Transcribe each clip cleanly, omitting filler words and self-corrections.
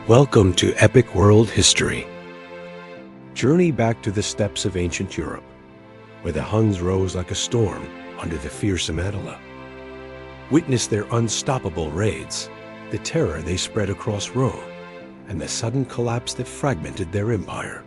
Welcome to Epic World History. Journey back to the steppes of ancient Europe, where the Huns rose like a storm under the fearsome Attila. Witness their unstoppable raids, the terror they spread across Rome, and the sudden collapse that fragmented their empire.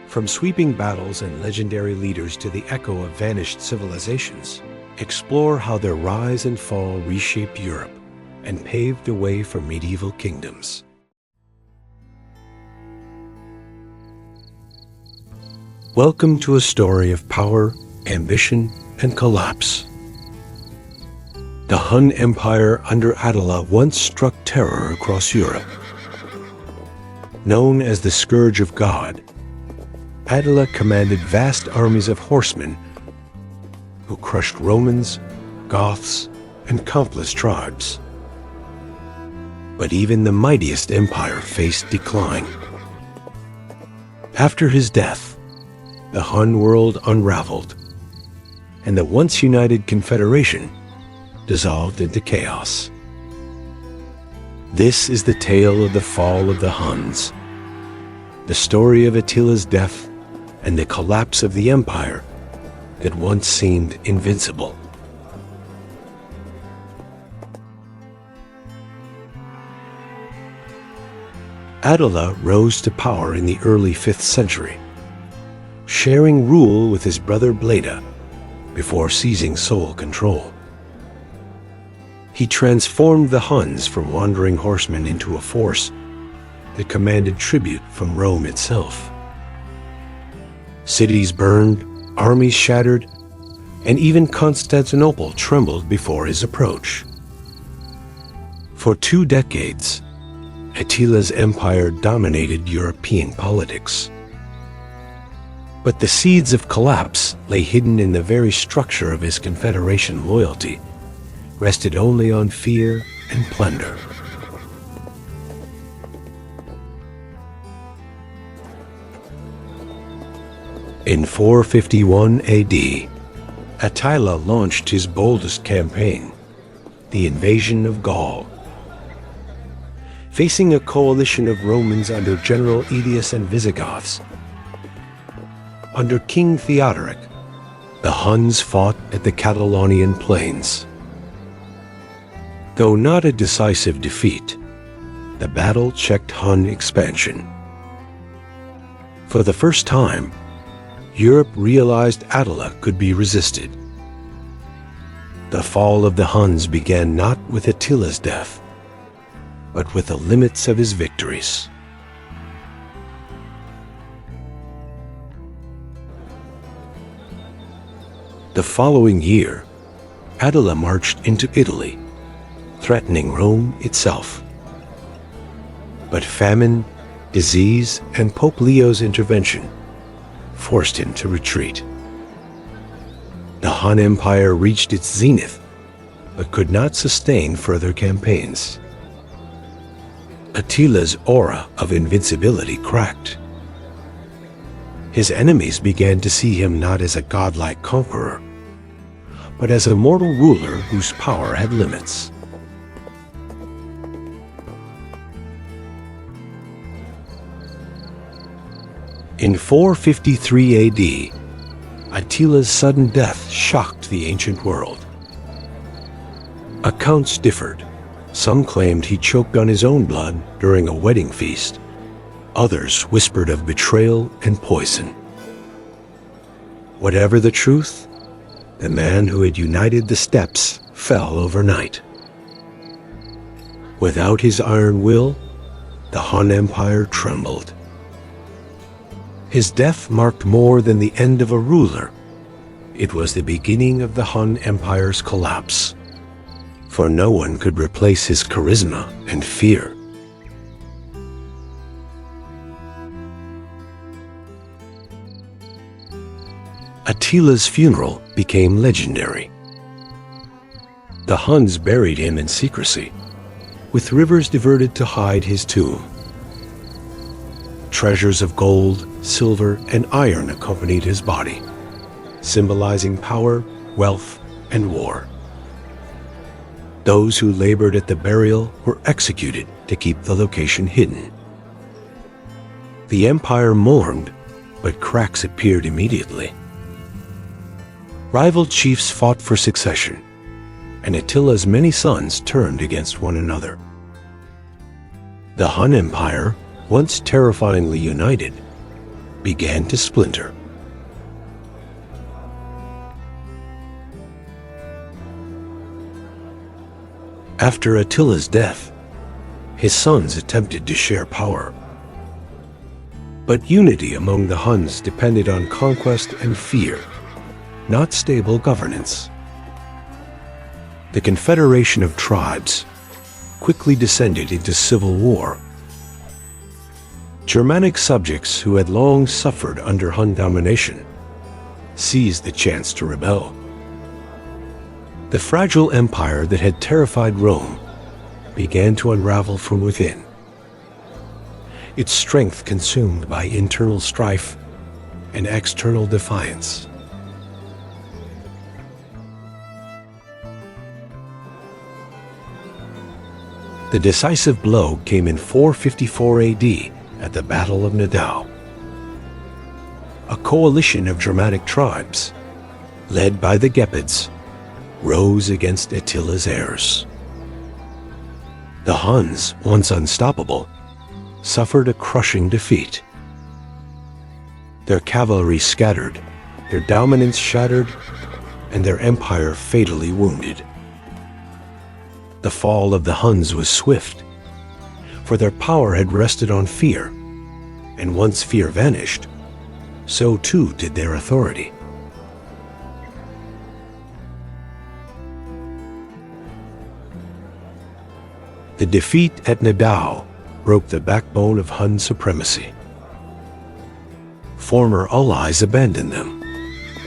From sweeping battles and legendary leaders to the echo of vanished civilizations, explore how their rise and fall reshaped Europe and paved the way for medieval kingdoms. Welcome to a story of power, ambition, and collapse. The Hun Empire under Attila once struck terror across Europe. Known as the Scourge of God, Attila commanded vast armies of horsemen who crushed Romans, Goths, and countless tribes. But even the mightiest empire faced decline. After his death, the Hun world unraveled, and the once united confederation dissolved into chaos. This is the tale of the fall of the Huns, the story of Attila's death and the collapse of the empire that once seemed invincible. Attila rose to power in the early 5th century, sharing rule with his brother Bleda before seizing sole control. He transformed the Huns from wandering horsemen into a force that commanded tribute from Rome itself. Cities burned, armies shattered, and even Constantinople trembled before his approach. For 2 decades, Attila's empire dominated European politics. But the seeds of collapse lay hidden in the very structure of his confederation loyalty, rested only on fear and plunder. In 451 AD, Attila launched his boldest campaign, the invasion of Gaul. Facing a coalition of Romans under General Aetius and Visigoths, under King Theodoric, the Huns fought at the Catalonian plains. Though not a decisive defeat, the battle checked Hun expansion. For the first time, Europe realized Attila could be resisted. The fall of the Huns began not with Attila's death, but with the limits of his victories. The following year, Attila marched into Italy, threatening Rome itself. But famine, disease, and Pope Leo's intervention forced him to retreat. The Hun Empire reached its zenith, but could not sustain further campaigns. Attila's aura of invincibility cracked. His enemies began to see him not as a godlike conqueror, but as a mortal ruler whose power had limits. In 453 AD, Attila's sudden death shocked the ancient world. Accounts differed. Some claimed he choked on his own blood during a wedding feast. Others whispered of betrayal and poison. Whatever the truth, the man who had united the steppes fell overnight. Without his iron will, the Hun Empire trembled. His death marked more than the end of a ruler. It was the beginning of the Hun Empire's collapse. For no one could replace his charisma and fear. Attila's funeral became legendary. The Huns buried him in secrecy, with rivers diverted to hide his tomb. Treasures of gold, silver, and iron accompanied his body, symbolizing power, wealth, and war. Those who labored at the burial were executed to keep the location hidden. The empire mourned, but cracks appeared immediately. Rival chiefs fought for succession, and Attila's many sons turned against one another. The Hun Empire, once terrifyingly united, began to splinter. After Attila's death, his sons attempted to share power. But unity among the Huns depended on conquest and fear, not stable governance. The confederation of tribes quickly descended into civil war. Germanic subjects who had long suffered under Hun domination seized the chance to rebel. The fragile empire that had terrified Rome began to unravel from within, its strength consumed by internal strife and external defiance. The decisive blow came in 454 AD at the Battle of Nidau. A coalition of Germanic tribes, led by the Gepids, rose against Attila's heirs. The Huns, once unstoppable, suffered a crushing defeat. Their cavalry scattered, their dominance shattered, and their empire fatally wounded. The fall of the Huns was swift, for their power had rested on fear, and once fear vanished, so too did their authority. The defeat at Nidau broke the backbone of Hun supremacy. Former allies abandoned them,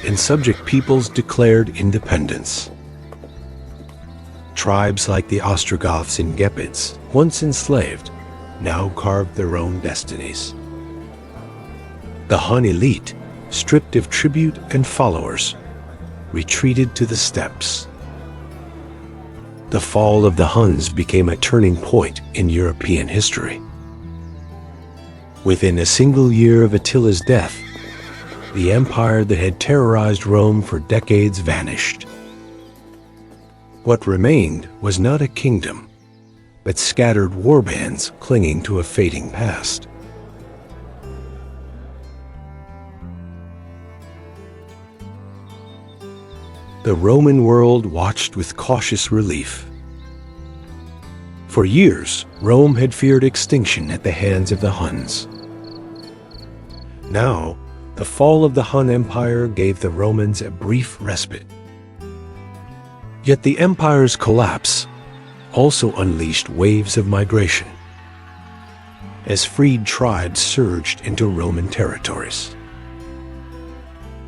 and subject peoples declared independence. Tribes like the Ostrogoths and Gepids, once enslaved, now carved their own destinies. The Hun elite, stripped of tribute and followers, retreated to the steppes. The fall of the Huns became a turning point in European history. Within a single year of Attila's death, the empire that had terrorized Rome for decades vanished. What remained was not a kingdom, but scattered warbands clinging to a fading past. The Roman world watched with cautious relief. For years, Rome had feared extinction at the hands of the Huns. Now, the fall of the Hun Empire gave the Romans a brief respite. Yet the empire's collapse also unleashed waves of migration, as freed tribes surged into Roman territories.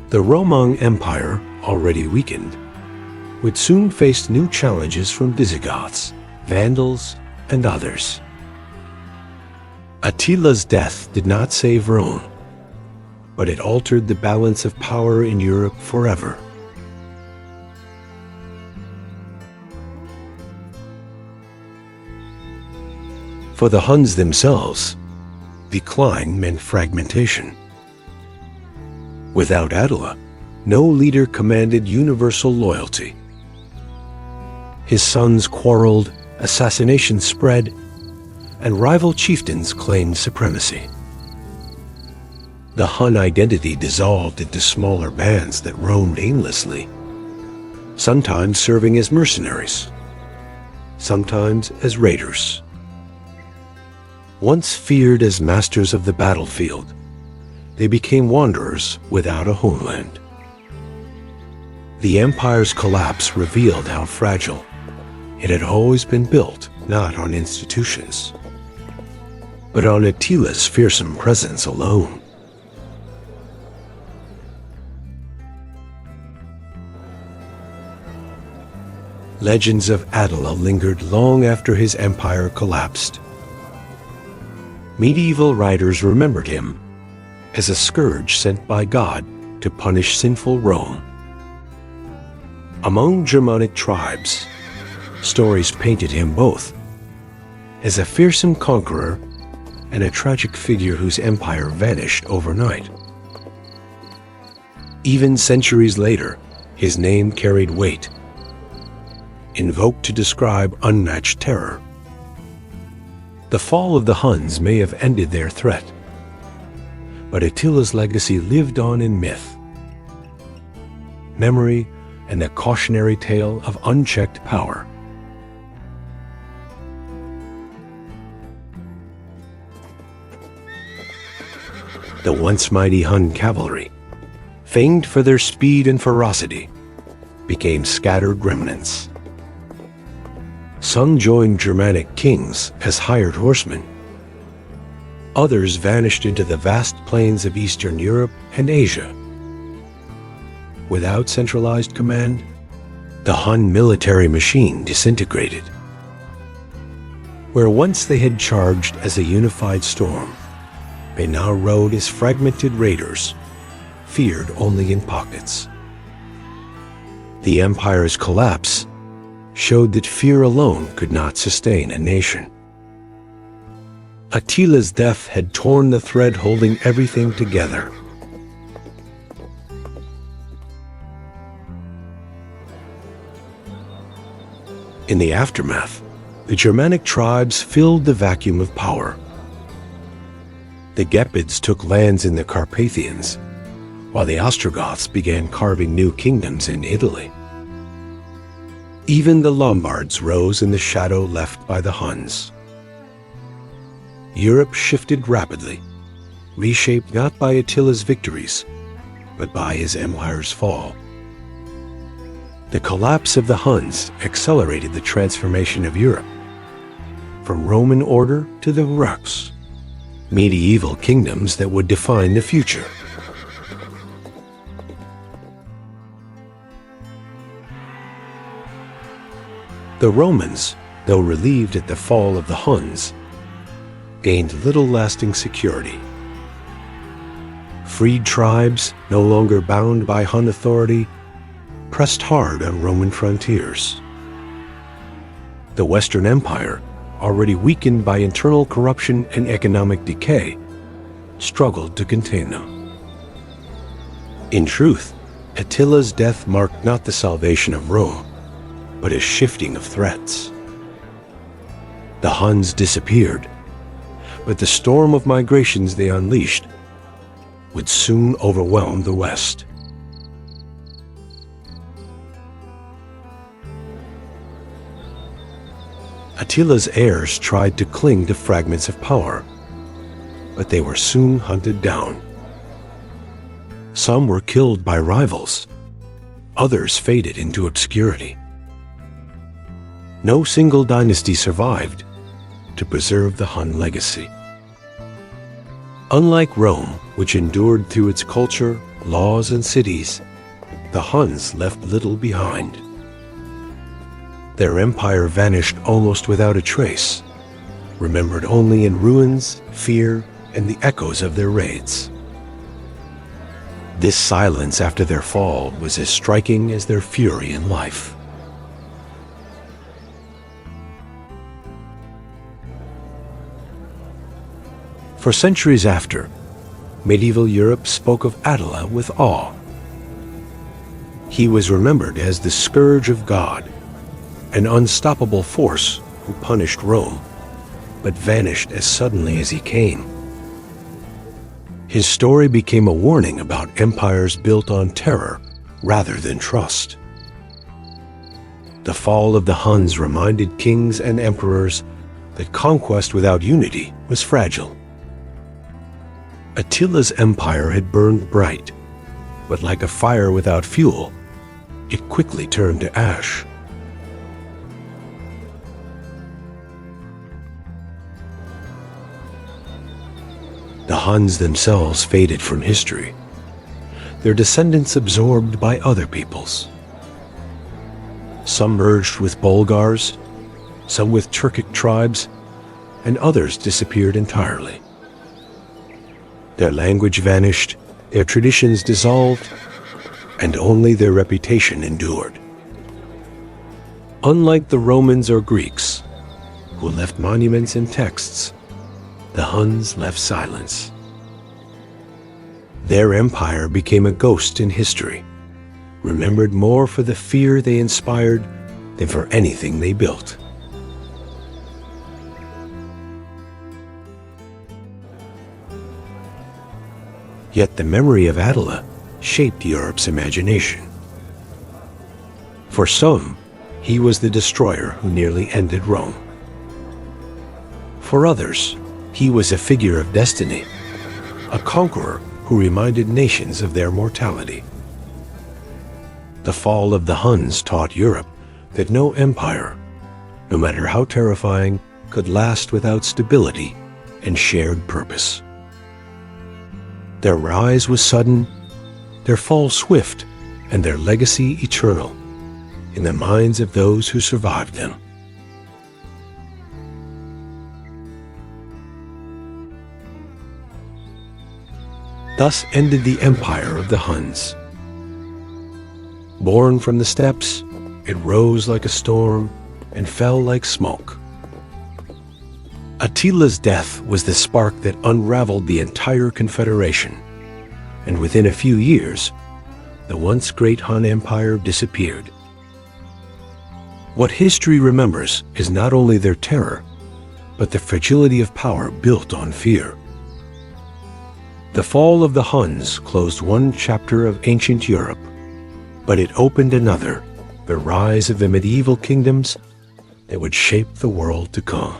The Roman Empire, already weakened, would soon face new challenges from Visigoths, Vandals, and others. Attila's death did not save Rome, but it altered the balance of power in Europe forever. For the Huns themselves, decline meant fragmentation. Without Attila, no leader commanded universal loyalty. His sons quarreled, assassinations spread, and rival chieftains claimed supremacy. The Hun identity dissolved into smaller bands that roamed aimlessly, sometimes serving as mercenaries, sometimes as raiders. Once feared as masters of the battlefield, they became wanderers without a homeland. The empire's collapse revealed how fragile it had always been built, not on institutions, but on Attila's fearsome presence alone. Legends of Attila lingered long after his empire collapsed. Medieval writers remembered him as a scourge sent by God to punish sinful Rome. Among Germanic tribes, Stories painted him both as a fearsome conqueror and a tragic figure whose empire vanished overnight. Even centuries later, his name carried weight, invoked to describe unmatched terror. The fall of the Huns may have ended their threat, but Attila's legacy lived on in myth, memory, and a cautionary tale of unchecked power. The once mighty Hun cavalry, famed for their speed and ferocity, became scattered remnants. Some joined Germanic kings as hired horsemen. Others vanished into the vast plains of Eastern Europe and Asia. Without centralized command, the Hun military machine disintegrated. Where once they had charged as a unified storm, they now rode as fragmented raiders, feared only in pockets. The empire's collapse showed that fear alone could not sustain a nation. Attila's death had torn the thread holding everything together. In the aftermath, the Germanic tribes filled the vacuum of power. The Gepids took lands in the Carpathians, while the Ostrogoths began carving new kingdoms in Italy. Even the Lombards rose in the shadow left by the Huns. Europe shifted rapidly, reshaped not by Attila's victories, but by his empire's fall. The collapse of the Huns accelerated the transformation of Europe, from Roman order to the Rus, medieval kingdoms that would define the future. The Romans, though relieved at the fall of the Huns, gained little lasting security. Freed tribes, no longer bound by Hun authority, pressed hard on Roman frontiers. The Western Empire, already weakened by internal corruption and economic decay, struggled to contain them. In truth, Attila's death marked not the salvation of Rome, but a shifting of threats. The Huns disappeared, but the storm of migrations they unleashed would soon overwhelm the West. Attila's heirs tried to cling to fragments of power, but they were soon hunted down. Some were killed by rivals, others faded into obscurity. No single dynasty survived to preserve the Hun legacy. Unlike Rome, which endured through its culture, laws, and cities, the Huns left little behind. Their empire vanished almost without a trace, remembered only in ruins, fear, and the echoes of their raids. This silence after their fall was as striking as their fury in life. For centuries after, medieval Europe spoke of Attila with awe. He was remembered as the Scourge of God, an unstoppable force who punished Rome, but vanished as suddenly as he came. His story became a warning about empires built on terror rather than trust. The fall of the Huns reminded kings and emperors that conquest without unity was fragile. Attila's empire had burned bright, but like a fire without fuel, it quickly turned to ash. The Huns themselves faded from history, their descendants absorbed by other peoples. Some merged with Bulgars, some with Turkic tribes, and others disappeared entirely. Their language vanished, their traditions dissolved, and only their reputation endured. Unlike the Romans or Greeks, who left monuments and texts, the Huns left silence. Their empire became a ghost in history, remembered more for the fear they inspired than for anything they built. Yet the memory of Attila shaped Europe's imagination. For some, he was the destroyer who nearly ended Rome. For others, he was a figure of destiny, a conqueror who reminded nations of their mortality. The fall of the Huns taught Europe that no empire, no matter how terrifying, could last without stability and shared purpose. Their rise was sudden, their fall swift, and their legacy eternal in the minds of those who survived them. Thus ended the empire of the Huns. Born from the steppes, it rose like a storm and fell like smoke. Attila's death was the spark that unraveled the entire confederation, and within a few years, the once great Hun Empire disappeared. What history remembers is not only their terror, but the fragility of power built on fear. The fall of the Huns closed one chapter of ancient Europe, but it opened another, the rise of the medieval kingdoms that would shape the world to come.